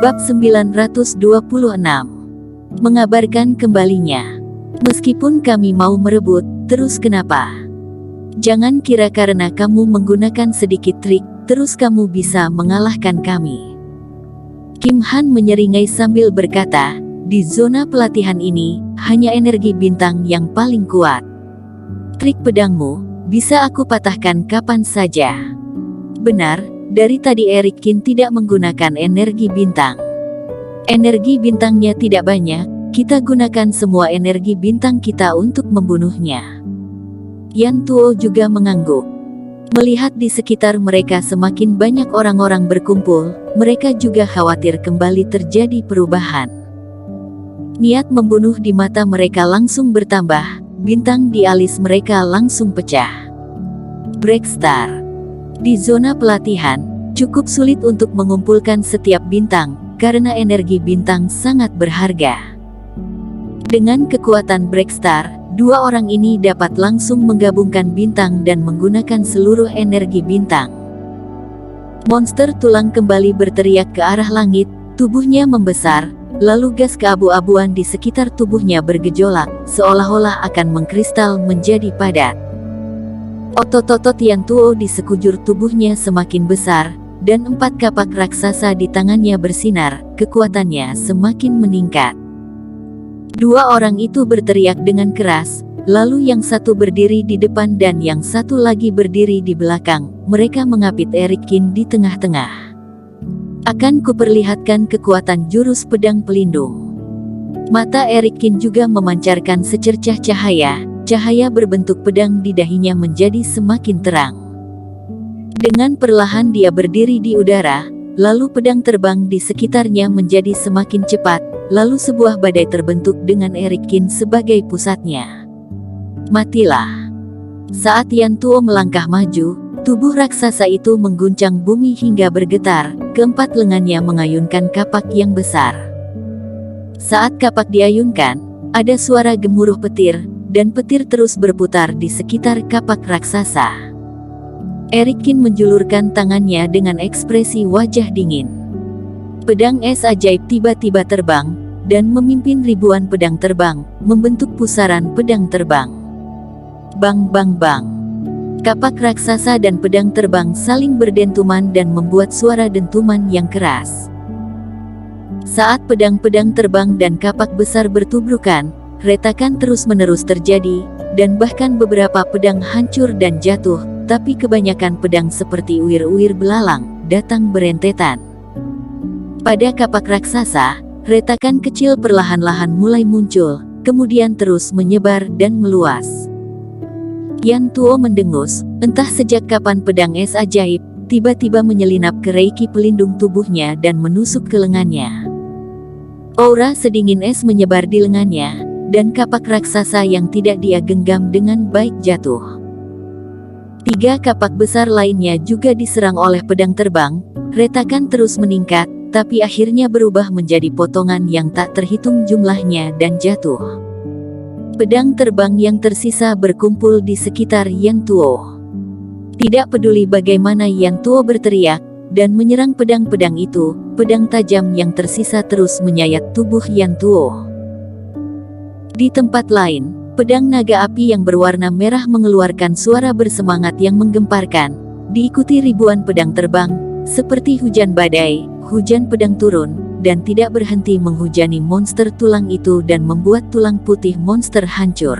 Bab 926. Mengabarkan kembalinya. Meskipun kami mau merebut, terus kenapa? Jangan kira karena kamu menggunakan sedikit trik, terus kamu bisa mengalahkan kami. Kim Han menyeringai sambil berkata, di zona pelatihan ini, hanya energi bintang yang paling kuat. Trik pedangmu, bisa aku patahkan kapan saja. Benar, dari tadi Erik Kin tidak menggunakan energi bintang. Energi bintangnya tidak banyak, kita gunakan semua energi bintang kita untuk membunuhnya. Yan Tuo juga mengangguk. Melihat di sekitar mereka semakin banyak orang-orang berkumpul, mereka juga khawatir kembali terjadi perubahan. Niat membunuh di mata mereka langsung bertambah, bintang di alis mereka langsung pecah. Breakstar. Di zona pelatihan, cukup sulit untuk mengumpulkan setiap bintang, karena energi bintang sangat berharga. Dengan kekuatan Breakstar, dua orang ini dapat langsung menggabungkan bintang dan menggunakan seluruh energi bintang. Monster tulang kembali berteriak ke arah langit, tubuhnya membesar, lalu gas keabu-abuan di sekitar tubuhnya bergejolak, seolah-olah akan mengkristal menjadi padat. Otot-otot Yan Tuo di sekujur tubuhnya semakin besar, dan 4 kapak raksasa di tangannya bersinar, kekuatannya semakin meningkat. Dua orang itu berteriak dengan keras, lalu yang satu berdiri di depan dan yang satu lagi berdiri di belakang, mereka mengapit Erik Kin di tengah-tengah. Akan kuperlihatkan kekuatan jurus pedang pelindung. Mata Erik Kin juga memancarkan secercah cahaya. Cahaya berbentuk pedang di dahinya menjadi semakin terang. Dengan perlahan dia berdiri di udara, lalu pedang terbang di sekitarnya menjadi semakin cepat, lalu sebuah badai terbentuk dengan Erik Kin sebagai pusatnya. Matilah. Saat Yan Tuo melangkah maju, tubuh raksasa itu mengguncang bumi hingga bergetar, keempat lengannya mengayunkan kapak yang besar. Saat kapak diayunkan, ada suara gemuruh petir, dan petir terus berputar di sekitar kapak raksasa. Erik Kin menjulurkan tangannya dengan ekspresi wajah dingin. Pedang es ajaib tiba-tiba terbang, dan memimpin ribuan pedang terbang, membentuk pusaran pedang terbang. Bang bang bang. Kapak raksasa dan pedang terbang saling berdentuman dan membuat suara dentuman yang keras. Saat pedang-pedang terbang dan kapak besar bertubrukan, retakan terus-menerus terjadi, dan bahkan beberapa pedang hancur dan jatuh, tapi kebanyakan pedang seperti uir-uir belalang, datang berentetan. Pada kapak raksasa, retakan kecil perlahan-lahan mulai muncul, kemudian terus menyebar dan meluas. Yan Tuo mendengus, entah sejak kapan pedang es ajaib, tiba-tiba menyelinap ke reiki pelindung tubuhnya dan menusuk ke lengannya. Aura sedingin es menyebar di lengannya, dan kapak raksasa yang tidak dia genggam dengan baik jatuh. 3 kapak besar lainnya juga diserang oleh pedang terbang, retakan terus meningkat, tapi akhirnya berubah menjadi potongan yang tak terhitung jumlahnya dan jatuh. Pedang terbang yang tersisa berkumpul di sekitar Yan Tuo. Tidak peduli bagaimana Yan Tuo berteriak, dan menyerang pedang-pedang itu, pedang tajam yang tersisa terus menyayat tubuh Yan Tuo. Di tempat lain, pedang naga api yang berwarna merah mengeluarkan suara bersemangat yang menggemparkan, diikuti ribuan pedang terbang, seperti hujan badai, hujan pedang turun, dan tidak berhenti menghujani monster tulang itu dan membuat tulang putih monster hancur.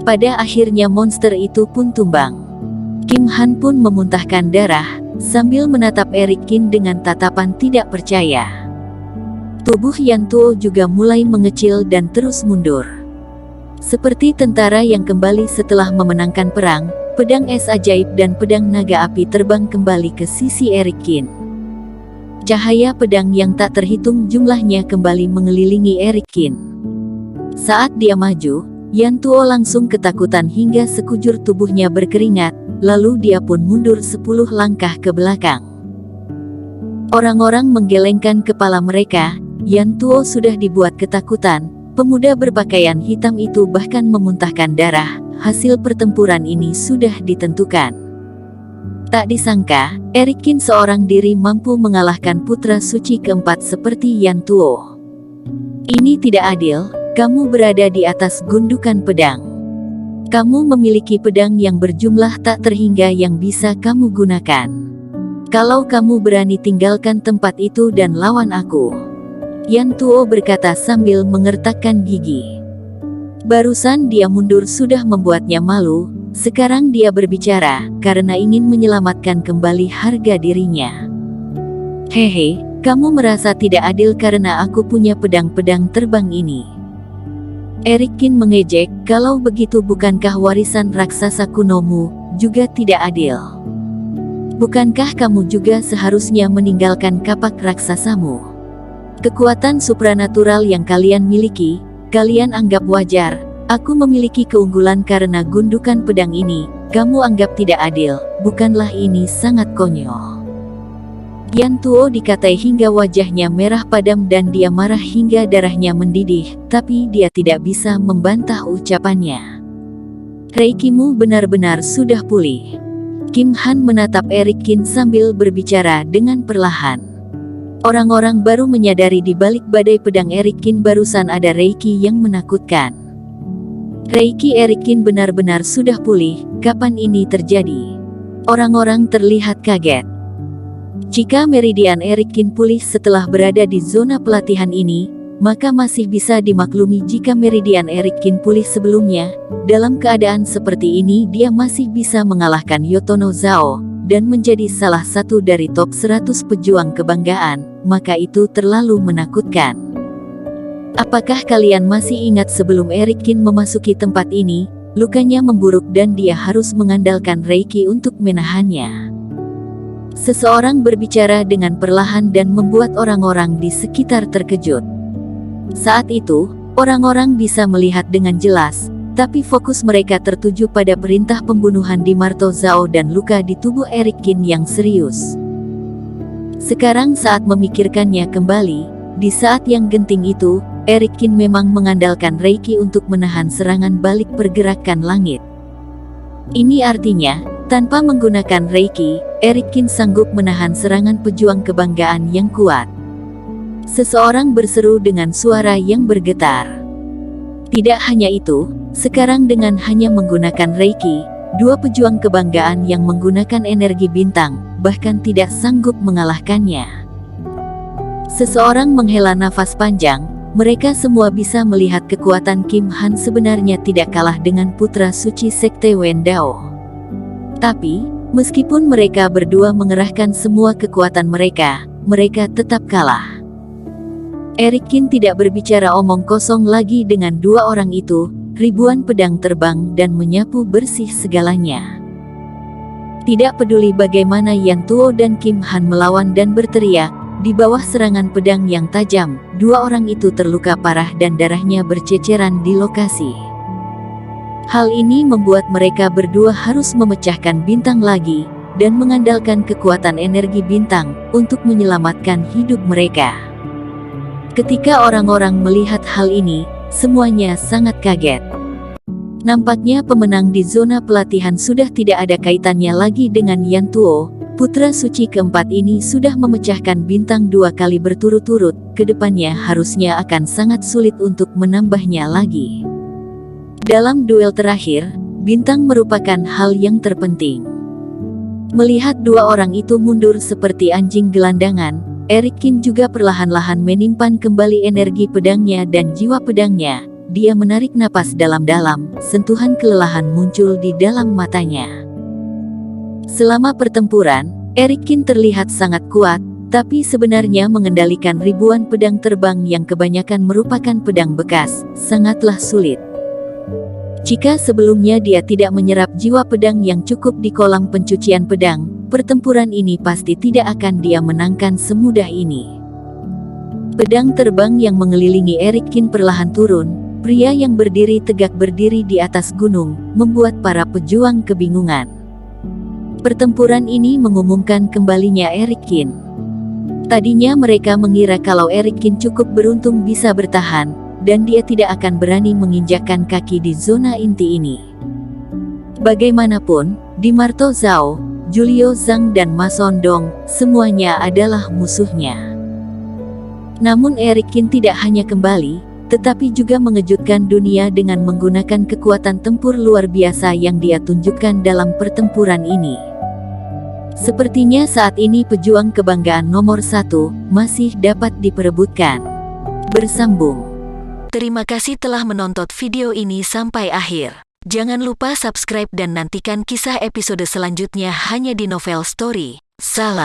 Pada akhirnya monster itu pun tumbang. Kim Han pun memuntahkan darah, sambil menatap Erik Kin dengan tatapan tidak percaya. Tubuh Yan Tuo juga mulai mengecil dan terus mundur. Seperti tentara yang kembali setelah memenangkan perang, pedang es ajaib dan pedang naga api terbang kembali ke sisi Erik Kin. Cahaya pedang yang tak terhitung jumlahnya kembali mengelilingi Erik Kin. Saat dia maju, Yan Tuo langsung ketakutan hingga sekujur tubuhnya berkeringat, lalu dia pun mundur 10 langkah ke belakang. Orang-orang menggelengkan kepala mereka. Yan Tuo sudah dibuat ketakutan, pemuda berpakaian hitam itu bahkan memuntahkan darah, hasil pertempuran ini sudah ditentukan. Tak disangka, Eric Qin seorang diri mampu mengalahkan putra suci keempat seperti Yan Tuo. Ini tidak adil, kamu berada di atas gundukan pedang. Kamu memiliki pedang yang berjumlah tak terhingga yang bisa kamu gunakan. Kalau kamu berani tinggalkan tempat itu dan lawan aku. Yan Tuo berkata sambil mengertakkan gigi. Barusan dia mundur sudah membuatnya malu. Sekarang dia berbicara karena ingin menyelamatkan kembali harga dirinya. Hehe, kamu merasa tidak adil karena aku punya pedang-pedang terbang ini. Eric Qin mengejek, kalau begitu bukankah warisan raksasa kunomu juga tidak adil? Bukankah kamu juga seharusnya meninggalkan kapak raksasamu? Kekuatan supranatural yang kalian miliki, kalian anggap wajar. Aku memiliki keunggulan karena gundukan pedang ini, kamu anggap tidak adil, bukanlah ini sangat konyol. Yan Tuo dikatai hingga wajahnya merah padam dan dia marah hingga darahnya mendidih, tapi dia tidak bisa membantah ucapannya. Reikimu benar-benar sudah pulih. Kim Han menatap Eric Qin sambil berbicara dengan perlahan. Orang-orang baru menyadari di balik badai pedang Eric Qin barusan ada reiki yang menakutkan. Reiki Eric Qin benar-benar sudah pulih, kapan ini terjadi? Orang-orang terlihat kaget. Jika meridian Eric Qin pulih setelah berada di zona pelatihan ini, maka masih bisa dimaklumi jika meridian Eric Qin pulih sebelumnya. Dalam keadaan seperti ini dia masih bisa mengalahkan Yotono Zhao, dan menjadi salah satu dari top 100 pejuang kebanggaan, maka itu terlalu menakutkan. Apakah kalian masih ingat sebelum Eric Qin memasuki tempat ini, lukanya memburuk dan dia harus mengandalkan reiki untuk menahannya? Seseorang berbicara dengan perlahan dan membuat orang-orang di sekitar terkejut. Saat itu, orang-orang bisa melihat dengan jelas, tapi fokus mereka tertuju pada perintah pembunuhan di Marto Zhao dan luka di tubuh Eric Qin yang serius. Sekarang saat memikirkannya kembali, di saat yang genting itu, Eric Qin memang mengandalkan reiki untuk menahan serangan balik pergerakan langit. Ini artinya, tanpa menggunakan reiki, Eric Qin sanggup menahan serangan pejuang kebanggaan yang kuat. Seseorang berseru dengan suara yang bergetar. Tidak hanya itu, sekarang dengan hanya menggunakan reiki, dua pejuang kebanggaan yang menggunakan energi bintang, bahkan tidak sanggup mengalahkannya. Seseorang menghela nafas panjang. Mereka semua bisa melihat kekuatan Kim Han sebenarnya tidak kalah dengan putra suci sekte Wen Dao. Tapi, meskipun mereka berdua mengerahkan semua kekuatan mereka tetap kalah. Eric Qin tidak berbicara omong kosong lagi dengan dua orang itu, ribuan pedang terbang dan menyapu bersih segalanya. Tidak peduli bagaimana Yan Tuo dan Kim Han melawan dan berteriak, di bawah serangan pedang yang tajam, dua orang itu terluka parah dan darahnya berceceran di lokasi. Hal ini membuat mereka berdua harus memecahkan bintang lagi, dan mengandalkan kekuatan energi bintang, untuk menyelamatkan hidup mereka. Ketika orang-orang melihat hal ini, semuanya sangat kaget. Nampaknya pemenang di zona pelatihan sudah tidak ada kaitannya lagi dengan Yan Tuo. Putra suci keempat ini sudah memecahkan bintang 2 kali berturut-turut, kedepannya harusnya akan sangat sulit untuk menambahnya lagi. Dalam duel terakhir, bintang merupakan hal yang terpenting. Melihat dua orang itu mundur seperti anjing gelandangan, Eric Qin juga perlahan-lahan menyimpan kembali energi pedangnya dan jiwa pedangnya. Dia menarik napas dalam-dalam, sentuhan kelelahan muncul di dalam matanya. Selama pertempuran, Eric Qin terlihat sangat kuat, tapi sebenarnya mengendalikan ribuan pedang terbang yang kebanyakan merupakan pedang bekas, sangatlah sulit. Jika sebelumnya dia tidak menyerap jiwa pedang yang cukup di kolam pencucian pedang, pertempuran ini pasti tidak akan dia menangkan semudah ini. Pedang terbang yang mengelilingi Eric Qin perlahan turun, pria yang berdiri tegak berdiri di atas gunung, membuat para pejuang kebingungan. Pertempuran ini mengumumkan kembalinya Eric Qin. Tadinya mereka mengira kalau Eric Qin cukup beruntung bisa bertahan, dan dia tidak akan berani menginjakkan kaki di zona inti ini. Bagaimanapun, di Marto Zhao, Julio Zhang dan Ma Sondong, semuanya adalah musuhnya. Namun Eric Qin tidak hanya kembali, tetapi juga mengejutkan dunia dengan menggunakan kekuatan tempur luar biasa yang dia tunjukkan dalam pertempuran ini. Sepertinya saat ini pejuang kebanggaan nomor 1 masih dapat diperebutkan. Bersambung. Terima kasih telah menonton video ini sampai akhir. Jangan lupa subscribe dan nantikan kisah episode selanjutnya hanya di Novel Story. Salam.